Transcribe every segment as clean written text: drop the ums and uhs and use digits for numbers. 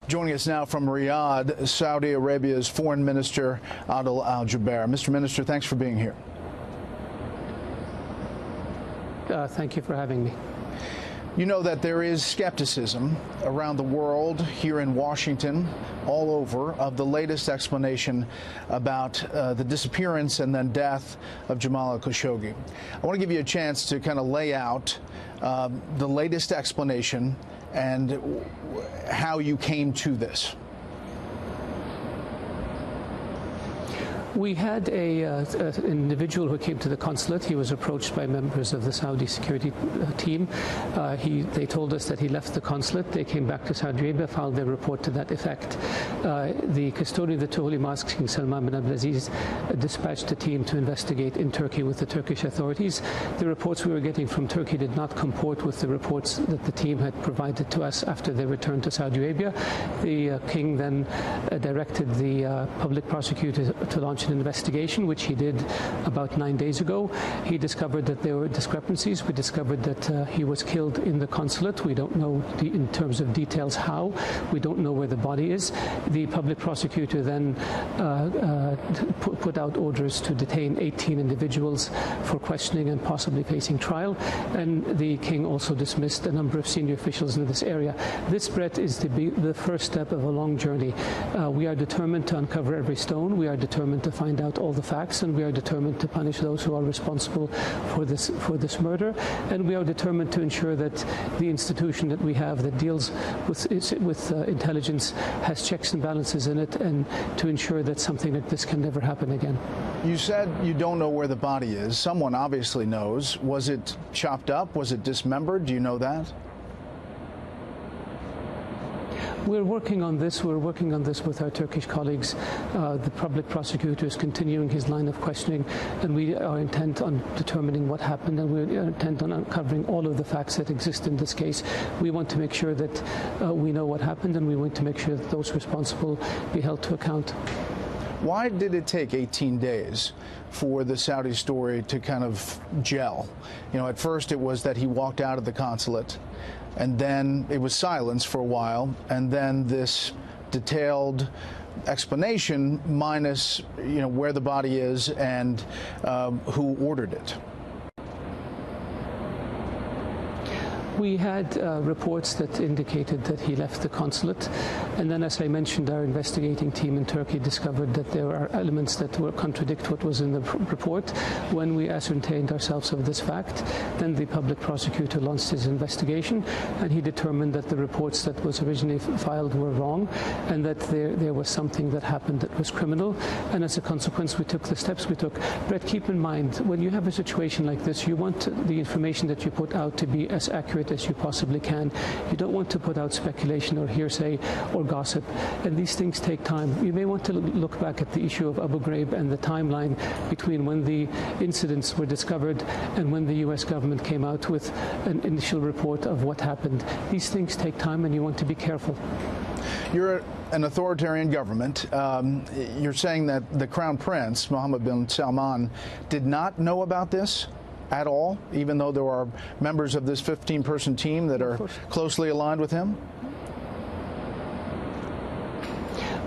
Joining us now from Riyadh, Saudi Arabia's Foreign Minister, Adil al-Jubeir. Mr. Minister, thanks for being here. Thank you for having me. You know that there is skepticism around the world, here in Washington, all over, of the latest explanation about the disappearance and then death of Jamal al-Khashoggi. I want to give you a chance to kind of lay out the latest explanation and how you came to this. We had an individual who came to the consulate. He was approached by members of the Saudi security team. They told us that he left the consulate. They came back to Saudi Arabia, filed their report to that effect. The custodian of the Holy Mosque, King Salman bin Abdulaziz, dispatched a team to investigate in Turkey with the Turkish authorities. The reports we were getting from Turkey did not comport with the reports that the team had provided to us after they returned to Saudi Arabia. The king then directed the public prosecutor to launch an investigation, which he did about 9 days ago. He discovered that there were discrepancies. We discovered that he was killed in the consulate. We don't know in terms of details how. We don't know where the body is. The public prosecutor then put out orders to detain 18 individuals for questioning and possibly facing trial. And the king also dismissed a number of senior officials in this area. This, Brett, is the first step of a long journey. We are determined to uncover every stone. We are determined to find out all the facts, and we are determined to punish those who are responsible for this murder. And we are determined to ensure that the institution that we have that deals with intelligence has checks and balances in it, and to ensure that something like this can never happen again. You said you don't know where the body is. Someone obviously knows. Was it chopped up? Was it dismembered? Do you know that? We're working on this. We're working on this with our Turkish colleagues. The public prosecutor is continuing his line of questioning, and we are intent on determining what happened, and we're intent on uncovering all of the facts that exist in this case. We want to make sure that we know what happened, and we want to make sure that those responsible be held to account. Why did it take 18 days for the Saudi story to kind of gel? You know, at first it was that he walked out of the consulate, and then it was silence for a while, and then this detailed explanation minus, you know, where the body is and who ordered it. We had reports that indicated that he left the consulate, and then, as I mentioned, our investigating team in Turkey discovered that there are elements that contradict what was in the report. When we ascertained ourselves of this fact, then the public prosecutor launched his investigation, and he determined that the reports that was originally filed were wrong, and that there was something that happened that was criminal. And as a consequence, we took the steps we took. Brett, keep in mind, when you have a situation like this, you want the information that you put out to be as accurate as you possibly can. You don't want to put out speculation or hearsay or gossip, and these things take time. You may want to look back at the issue of Abu Ghraib and the timeline between when the incidents were discovered and when the U.S. government came out with an initial report of what happened. These things take time, and you want to be careful. You're an authoritarian government. You're saying that the Crown Prince, Mohammed bin Salman, did not know about this at all, even though there are members of this 15-person team that are closely aligned with him?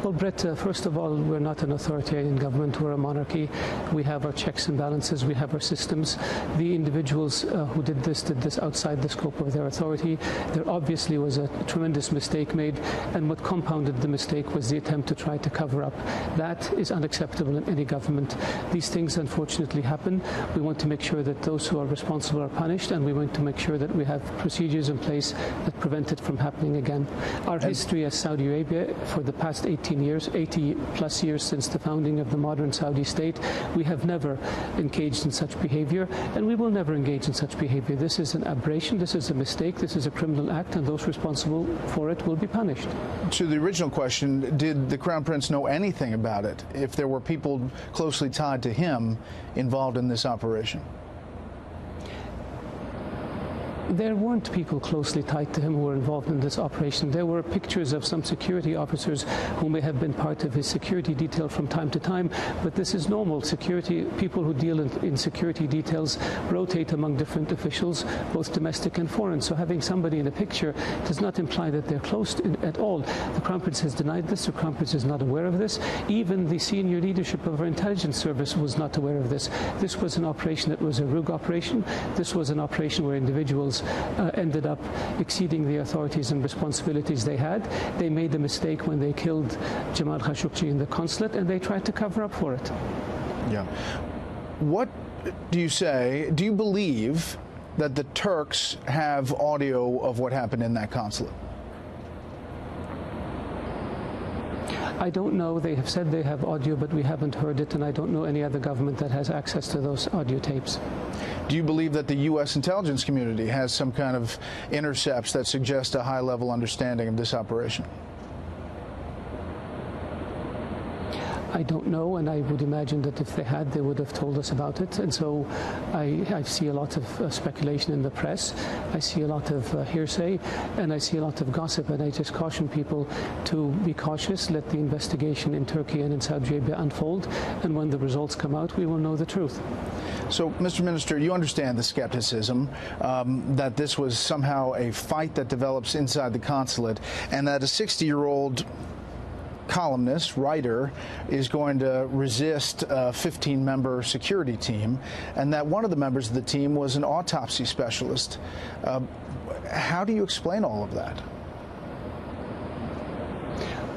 Well, Brett, first of all, we're not an authoritarian government. We're a monarchy. We have our checks and balances. We have our systems. The individuals who did this outside the scope of their authority. There obviously was a tremendous mistake made, and what compounded the mistake was the attempt to try to cover up. That is unacceptable in any government. These things unfortunately happen. We want to make sure that those who are responsible are punished, and we want to make sure that we have procedures in place that prevent it from happening again. Our history as Saudi Arabia for the past 80 plus years since the founding of the modern Saudi state, we have never engaged in such behavior, and we will never engage in such behavior. This is an aberration, this is a mistake, this is a criminal act, and those responsible for it will be punished. To the original question, did the Crown Prince know anything about it, if there were people closely tied to him involved in this operation? There weren't people closely tied to him who were involved in this operation. There were pictures of some security officers who may have been part of his security detail from time to time, but this is normal. Security people who deal in security details rotate among different officials, both domestic and foreign. So having somebody in a picture does not imply that they're close at all. The Crown Prince has denied this. The Crown Prince is not aware of this. Even the senior leadership of our intelligence service was not aware of this. This was an operation that was a rogue operation. This was an operation where individuals ended up exceeding the authorities and responsibilities they had. They made a mistake when they killed Jamal Khashoggi in the consulate, and they tried to cover up for it. Yeah. What do you say? Do you believe that the Turks have audio of what happened in that consulate? I don't know. They have said they have audio, but we haven't heard it, and I don't know any other government that has access to those audio tapes. Do you believe that the U.S. intelligence community has some kind of intercepts that suggest a high-level understanding of this operation? I don't know, and I would imagine that if they had, they would have told us about it. And so I see a lot of speculation in the press. I see a lot of hearsay, and I see a lot of gossip. And I just caution people to be cautious, let the investigation in Turkey and in Saudi Arabia unfold, and when the results come out, we will know the truth. So, Mr. Minister, you understand the skepticism that this was somehow a fight that develops inside the consulate, and that a 60-year-old columnist, writer, is going to resist a 15-member security team, and that one of the members of the team was an autopsy specialist. How do you explain all of that?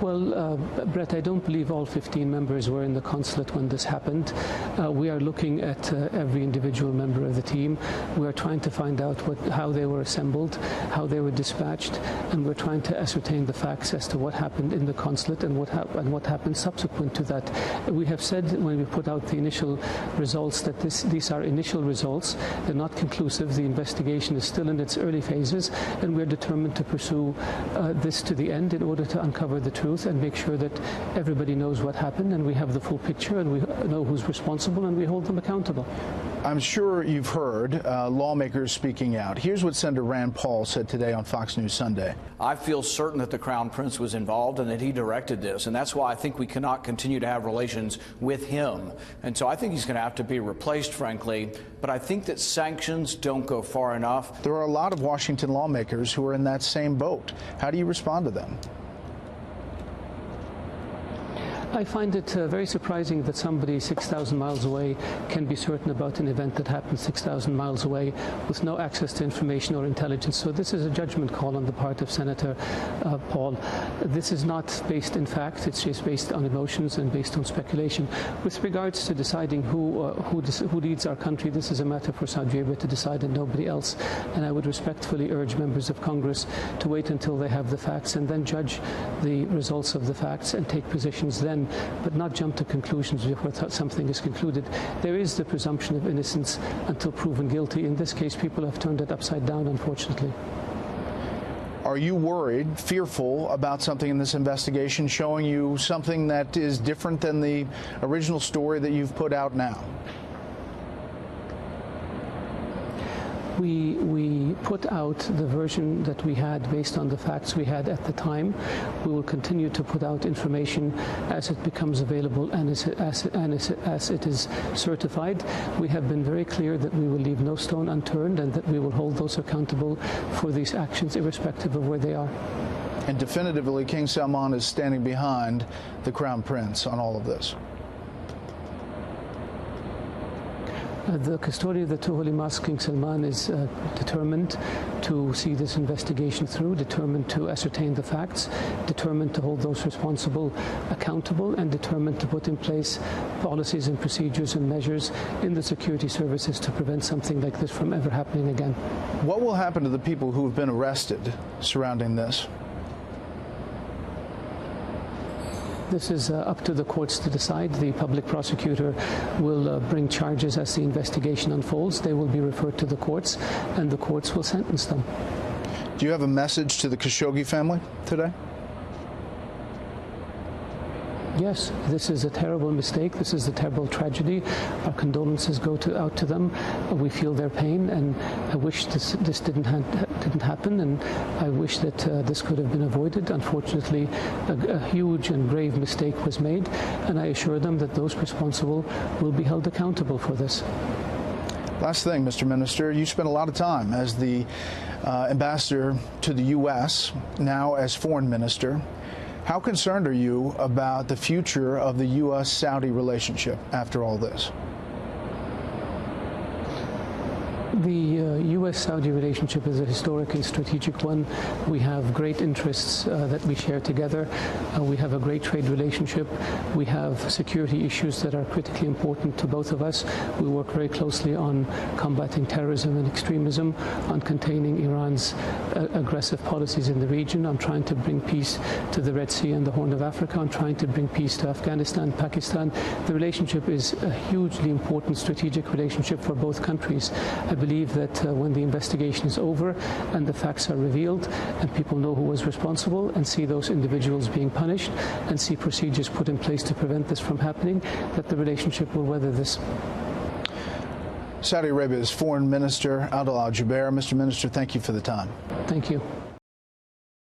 Well, Brett, I don't believe all 15 members were in the consulate when this happened. We are looking at every individual member of the team. We are trying to find out how they were assembled, how they were dispatched, and we're trying to ascertain the facts as to what happened in the consulate and what happened subsequent to that. We have said when we put out the initial results that these are initial results. They're not conclusive. The investigation is still in its early phases, and we're determined to pursue this to the end in order to uncover the truth and make sure that everybody knows what happened, and we have the full picture, and we know who's responsible, and we hold them accountable. I'm sure you've heard lawmakers speaking out. Here's what Senator Rand Paul said today on Fox News Sunday. I feel certain that the Crown Prince was involved and that he directed this, and that's why I think we cannot continue to have relations with him. And so I think he's going to have to be replaced, frankly, but I think that sanctions don't go far enough. There are a lot of Washington lawmakers who are in that same boat. How do you respond to them? I find it very surprising that somebody 6,000 miles away can be certain about an event that happened 6,000 miles away with no access to information or intelligence. So this is a judgment call on the part of Senator Paul. This is not based in fact. It's just based on emotions and based on speculation. With regards to deciding who leads our country, this is a matter for Saudi Arabia to decide and nobody else. And I would respectfully urge members of Congress to wait until they have the facts and then judge the results of the facts and take positions then, but not jump to conclusions before something is concluded. There is the presumption of innocence until proven guilty. In this case, people have turned it upside down, unfortunately. Are you worried, fearful about something in this investigation showing you something that is different than the original story that you've put out now? We put out the version that we had based on the facts we had at the time. We will continue to put out information as it becomes available and as it is certified. We have been very clear that we will leave no stone unturned and that we will hold those accountable for these actions irrespective of where they are. And definitively, King Salman is standing behind the Crown Prince on all of this. The custodian of the two holy mosques, King Salman, is determined to see this investigation through, determined to ascertain the facts, determined to hold those responsible accountable, and determined to put in place policies and procedures and measures in the security services to prevent something like this from ever happening again. What will happen to the people who have been arrested surrounding this? This is up to the courts to decide. The public prosecutor will bring charges as the investigation unfolds. They will be referred to the courts, and the courts will sentence them. Do you have a message to the Khashoggi family today? Yes, this is a terrible mistake. This is a terrible tragedy. Our condolences go out to them. We feel their pain, and I wish this didn't happen, and I wish that this could have been avoided. Unfortunately, a huge and grave mistake was made, and I assure them that those responsible will be held accountable for this. Last thing, Mr. Minister, you spent a lot of time as the ambassador to the U.S., now as foreign minister. How concerned are you about the future of the U.S.-Saudi relationship after all this? The U.S.-Saudi relationship is a historic and strategic one. We have great interests that we share together. We have a great trade relationship. We have security issues that are critically important to both of us. We work very closely on combating terrorism and extremism, on containing Iran's aggressive policies in the region, on trying to bring peace to the Red Sea and the Horn of Africa, on trying to bring peace to Afghanistan, Pakistan. The relationship is a hugely important strategic relationship for both countries. I believe that when the investigation is over and the facts are revealed and people know who was responsible and see those individuals being punished and see procedures put in place to prevent this from happening, that the relationship will weather this. Saudi Arabia's Foreign Minister, Adel al-Jubeir. Mr. Minister, thank you for the time. Thank you.